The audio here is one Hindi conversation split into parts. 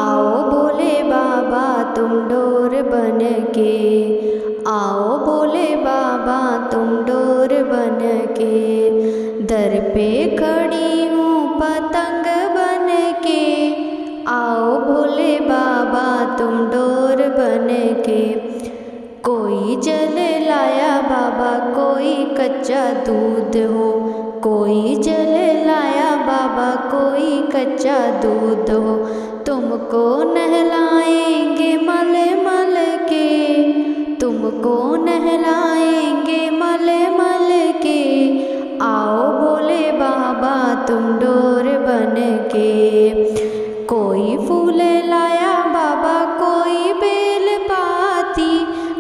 आओ भोले बाबा तुम डोर बन के, आओ भोले बाबा तुम डोर बन के, दर पे खड़ी हूँ पतंग बन के, आओ भोले बाबा तुम डोर बन के। कोई जल लाया बाबा कोई कच्चा दूध हो, कोई जल लाया बाबा कोई कच्चा दूध हो, तुमको नहलाएंगे मल मल के, तुमको नहलाएंगे मल मल के, आओ भोले बाबा तुम डोर बन के। कोई फूल लाया बाबा कोई बेल पाती,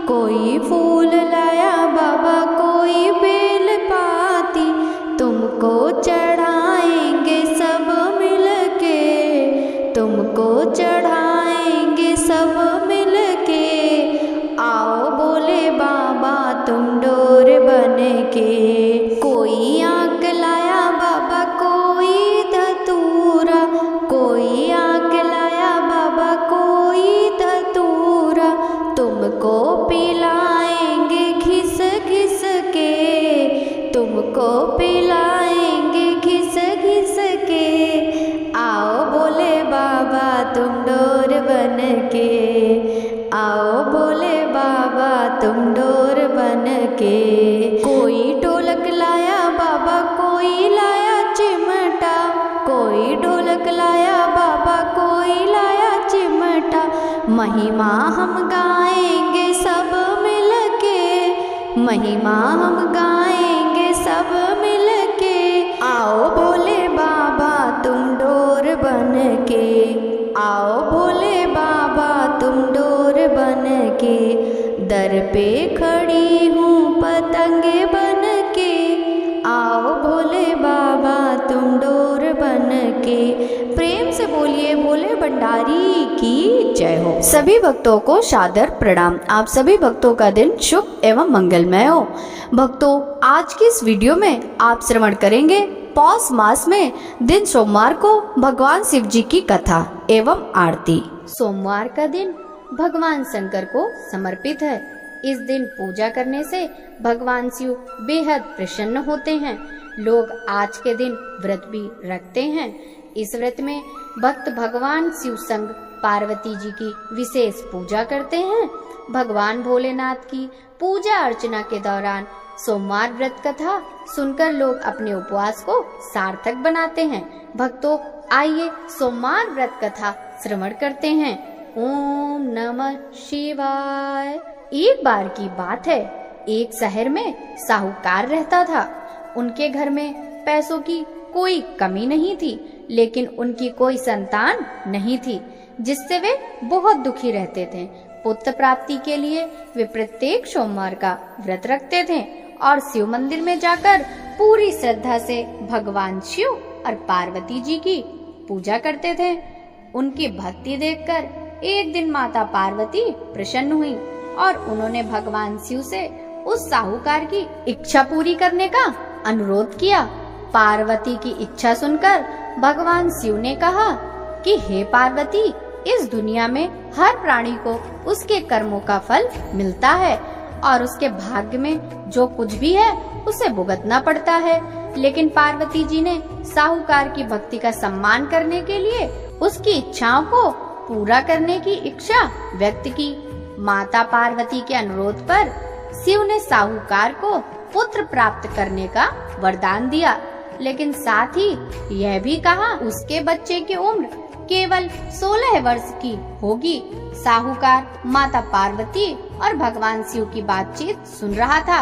कोई फूल लाया बाबा कोई बेल पाती, तुमको चढ़ाएंगे सब मिल के, तुमको चढ़ाएंगे सब मिल के, आओ भोले बाबा तुम डोर बन के। कोई आग लाया बाबा कोई धतूरा, कोई आग लाया बाबा कोई धतूरा, तुमको पिलाएंगे घिस घिस के, तुमको पिलाएंगे घिस घिस के, आओ भोले बाबा तुम डोर बन के, आओ भोले बाबा तुम डोर बन के। कोई ढोलक लाया बाबा कोई लाया चिमटा, कोई ढोलक लाया बाबा कोई लाया चिमटा, महिमा हम गाएंगे सब मिल के, महिमा हम गाएंगे सब मिल के, आओ भोले बाबा तुम डोर बन के, आओ भोले बाबा तुम डोर बन के, दर पे खड़ी हूँ पतंगे बन के, आओ भोले बाबा तुम डोर बन के। प्रेम से बोलिए भोले भंडारी की जय हो। सभी भक्तों को सादर प्रणाम। आप सभी भक्तों का दिन शुभ एवं मंगलमय हो। भक्तों, आज की इस वीडियो में आप श्रवण करेंगे पौष मास में दिन सोमवार को भगवान शिव जी की कथा एवं आरती। सोमवार का दिन भगवान शंकर को समर्पित है। इस दिन पूजा करने से भगवान शिव बेहद प्रसन्न होते हैं। लोग आज के दिन व्रत भी रखते हैं। इस व्रत में भक्त भगवान शिव संग पार्वती जी की विशेष पूजा करते हैं। भगवान भोलेनाथ की पूजा अर्चना के दौरान सोमवार व्रत कथा सुनकर लोग अपने उपवास को सार्थक बनाते हैं। भक्तों, आइए सोमवार व्रत कथा श्रवण करते हैं। ओम नमः शिवाय। एक बार की बात है, एक शहर में साहूकार रहता था। उनके घर में पैसों की कोई कमी नहीं थी, लेकिन उनकी कोई संतान नहीं थी, जिससे वे बहुत दुखी रहते थे। पुत्र प्राप्ति के लिए वे प्रत्येक सोमवार का व्रत रखते थे और शिव मंदिर में जाकर पूरी श्रद्धा से भगवान शिव और पार्वती जी की पूजा करते थे। उनकी भक्ति देखकर एक दिन माता पार्वती प्रसन्न हुई और उन्होंने भगवान शिव से उस साहूकार की इच्छा पूरी करने का अनुरोध किया। पार्वती की इच्छा सुनकर भगवान शिव ने कहा कि हे पार्वती, इस दुनिया में हर प्राणी को उसके कर्मों का फल मिलता है और उसके भाग्य में जो कुछ भी है उसे भुगतना पड़ता है। लेकिन पार्वती जी ने साहूकार की भक्ति का सम्मान करने के लिए उसकी इच्छाओं को पूरा करने की इच्छा व्यक्त की। माता पार्वती के अनुरोध पर शिव ने साहूकार को पुत्र प्राप्त करने का वरदान दिया, लेकिन साथ ही यह भी कहा उसके बच्चे की उम्र केवल 16 वर्ष की होगी। साहूकार माता पार्वती और भगवान शिव की बातचीत सुन रहा था।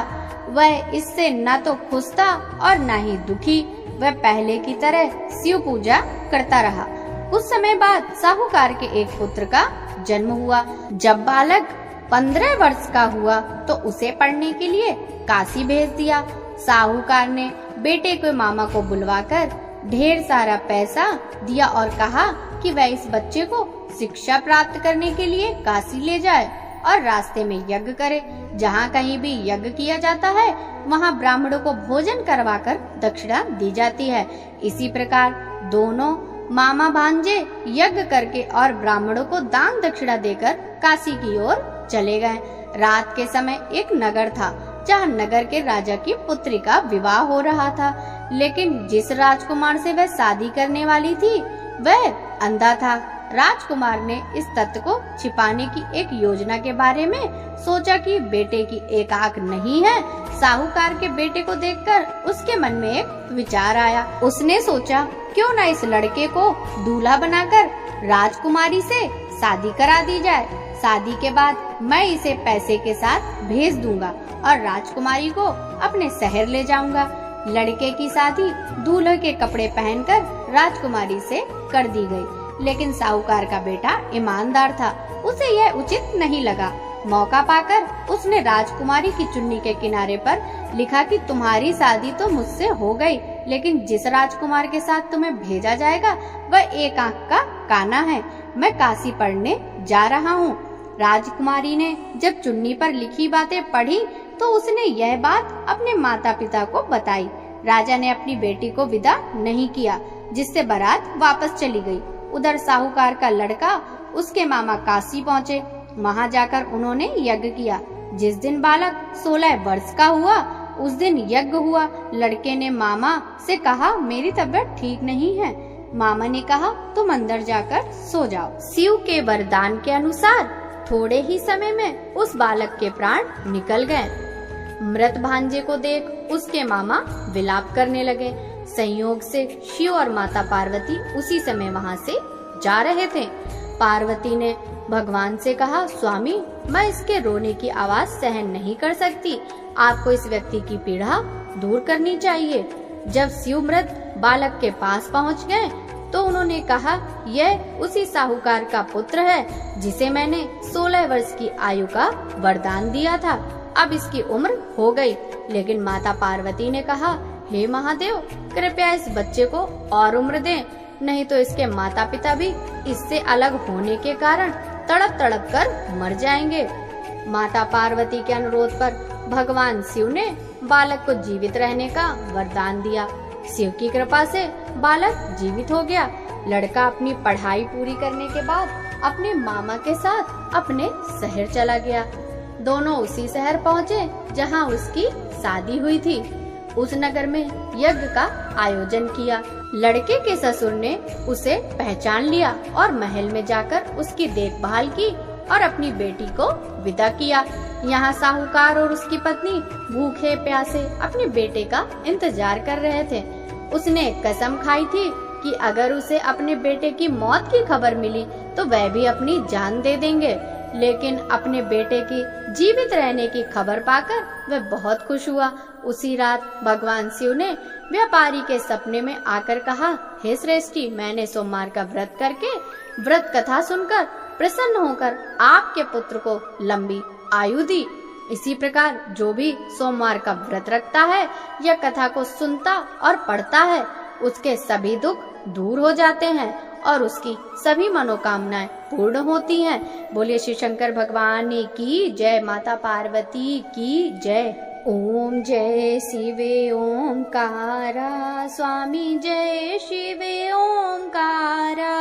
वह इससे न तो खुश था और न ही दुखी। वह पहले की तरह शिव पूजा करता रहा। कुछ समय बाद साहूकार के एक पुत्र का जन्म हुआ। जब बालक 15 वर्ष का हुआ तो उसे पढ़ने के लिए काशी भेज दिया। साहूकार ने बेटे को मामा को बुलवाकर ढेर सारा पैसा दिया और कहा कि वह इस बच्चे को शिक्षा प्राप्त करने के लिए काशी ले जाए और रास्ते में यज्ञ करे। जहाँ कहीं भी यज्ञ किया जाता है वहाँ ब्राह्मणों को भोजन करवाकर दक्षिणा दी जाती है। इसी प्रकार दोनों मामा भांजे यज्ञ करके और ब्राह्मणों को दान दक्षिणा देकर काशी की ओर चले गए। रात के समय एक नगर था जहाँ नगर के राजा की पुत्री का विवाह हो रहा था, लेकिन जिस राजकुमार से वह शादी करने वाली थी वह अंधा था। राजकुमार ने इस तथ्य को छिपाने की एक योजना के बारे में सोचा कि बेटे की एक आंख नहीं है। साहूकार के बेटे को देखकर उसके मन में एक विचार आया। उसने सोचा क्यों न इस लड़के को दूल्हा बनाकर राजकुमारी से शादी करा दी जाए। शादी के बाद मैं इसे पैसे के साथ भेज दूंगा और राजकुमारी को अपने शहर ले जाऊंगा। लड़के की शादी दूल्हे के कपड़े पहनकर राजकुमारी से कर दी गई, लेकिन साहूकार का बेटा ईमानदार था, उसे यह उचित नहीं लगा। मौका पाकर उसने राजकुमारी की चुन्नी के किनारे पर लिखा कि तुम्हारी शादी तो मुझसे हो गई, लेकिन जिस राजकुमार के साथ तुम्हें भेजा जाएगा वह एक आंख का काना है। मैं काशी पढ़ने जा रहा हूँ। राजकुमारी ने जब चुन्नी पर लिखी बातें पढ़ी तो उसने यह बात अपने माता पिता को बताई। राजा ने अपनी बेटी को विदा नहीं किया, जिससे बारात वापस चली गई। उधर साहूकार का लड़का उसके मामा काशी पहुँचे। वहाँ जाकर उन्होंने यज्ञ किया। जिस दिन बालक 16 वर्ष का हुआ उस दिन यज्ञ हुआ। लड़के ने मामा से कहा मेरी तबीयत ठीक नहीं है। मामा ने कहा तुम अंदर जाकर सो जाओ। शिव के वरदान के अनुसार थोड़े ही समय में उस बालक के प्राण निकल गए। मृत भांजे को देख उसके मामा विलाप करने लगे। संयोग से शिव और माता पार्वती उसी समय वहाँ से जा रहे थे। पार्वती ने भगवान से कहा स्वामी मैं इसके रोने की आवाज सहन नहीं कर सकती, आपको इस व्यक्ति की पीड़ा दूर करनी चाहिए। जब शिव मृत बालक के पास पहुँच गए तो उन्होंने कहा यह उसी साहूकार का पुत्र है जिसे मैंने 16 वर्ष की आयु का वरदान दिया था। अब इसकी उम्र हो गई। लेकिन माता पार्वती ने कहा हे महादेव कृपया इस बच्चे को और उम्र दें, नहीं तो इसके माता पिता भी इससे अलग होने के कारण तड़प तड़प कर मर जाएंगे। माता पार्वती के अनुरोध पर भगवान शिव ने बालक को जीवित रहने का वरदान दिया। शिव की कृपा से बालक जीवित हो गया। लड़का अपनी पढ़ाई पूरी करने के बाद अपने मामा के साथ अपने शहर चला गया। दोनों उसी शहर पहुँचे जहाँ उसकी शादी हुई थी। उस नगर में यज्ञ का आयोजन किया। लड़के के ससुर ने उसे पहचान लिया और महल में जाकर उसकी देखभाल की और अपनी बेटी को विदा किया। यहाँ साहूकार और उसकी पत्नी भूखे प्यासे अपने बेटे का इंतजार कर रहे थे। उसने कसम खाई थी कि अगर उसे अपने बेटे की मौत की खबर मिली तो वह भी अपनी जान दे देंगे। लेकिन अपने बेटे की जीवित रहने की खबर पाकर वह बहुत खुश हुआ। उसी रात भगवान शिव ने व्यापारी के सपने में आकर कहा हे श्रेष्ठी मैंने सोमवार का व्रत करके व्रत कथा सुनकर प्रसन्न होकर आपके पुत्र को लंबी आयु दी। इसी प्रकार जो भी सोमवार का व्रत रखता है या कथा को सुनता और पढ़ता है उसके सभी दुख दूर हो जाते हैं और उसकी सभी मनोकामनाएं पूर्ण होती हैं। बोलिए श्री शंकर भगवान की जय, माता पार्वती की जय। ओम जय शिवे ओंकारा, स्वामी जय शिवे ओंकारा,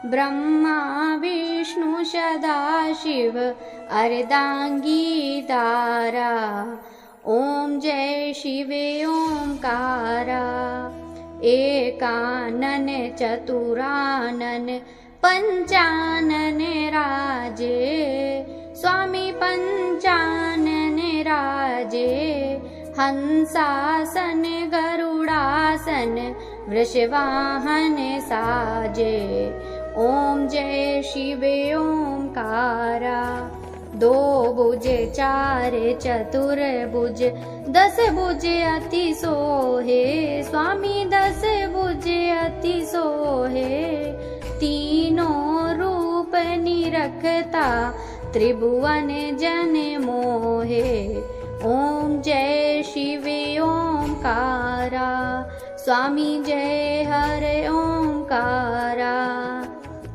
ब्रह्मा विष्णु सदा शिव अर्धांगी तारा। ओम जय शिवे ओंकारा, एकानन चतुरानन पंचानन राजे, स्वामी पंचानन राजे, हंसासन गरुड़ासन वृषवाहन साजे। ओम जय शिवे ओंकारा, दो भुज चार चतुर भुज, 10 भुज अति सोहे, स्वामी 10 भुज अति सोहे, तीनों रूप निरखता त्रिभुवन जन मोहे। ओम जय शिवे ओंकारा, स्वामी जय हरे ओंकारा,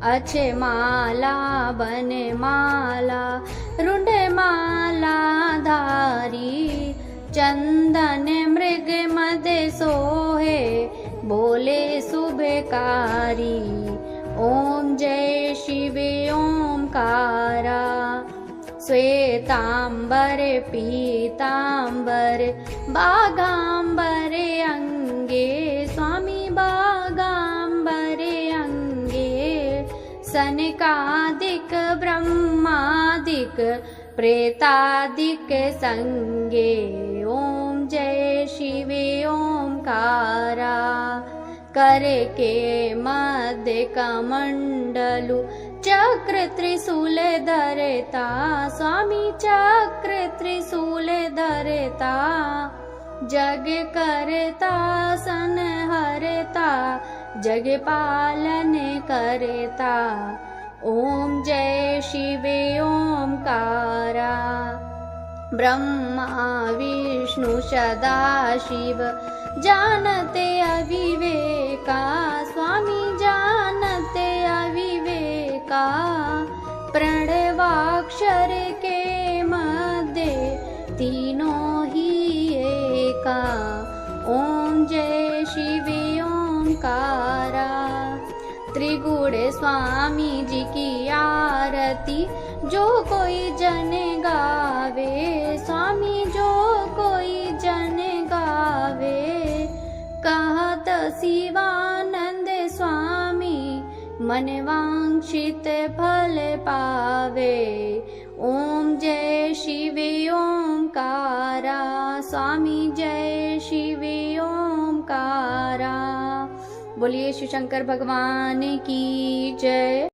अच्छे माला बन माला रुंड माला धारी, चंदन मृग मद सोहे, बोले शुभकारी। ओम जय शिव ओंकारा। श्वेतांबर पीतांबर बागांबर अंगे, स्वामी बागांबर अंगे। सनकादिक ब्रह्मादिक प्रेतादिक संगे। ओम जय शिव ओंकारा। कर के मध्य कमंडलु चक्र त्रिशूल धरता, स्वामी चक्र त्रिशूल धरता। जग करता संहरता, जग पालन करता। ओम जय शिव ओंकारा। ब्रह्मा विष्णु सदा शिव जानते अविवेका, स्वामी जानते अविवेका। प्रणवाक्षर के मध्य तीनों ही एका। ओम जय शिव ओंकारा। त्रिगुण स्वामी जी की आरती जो कोई जन गावे, स्वामी जो कोई जन गावे। कहत शिवानंद स्वामी मन वांछित फल पावे। ओम जय शिव ओंकारा, स्वामी जय शिव ओंकारा। बोलिए शिव शंकर भगवान की जय।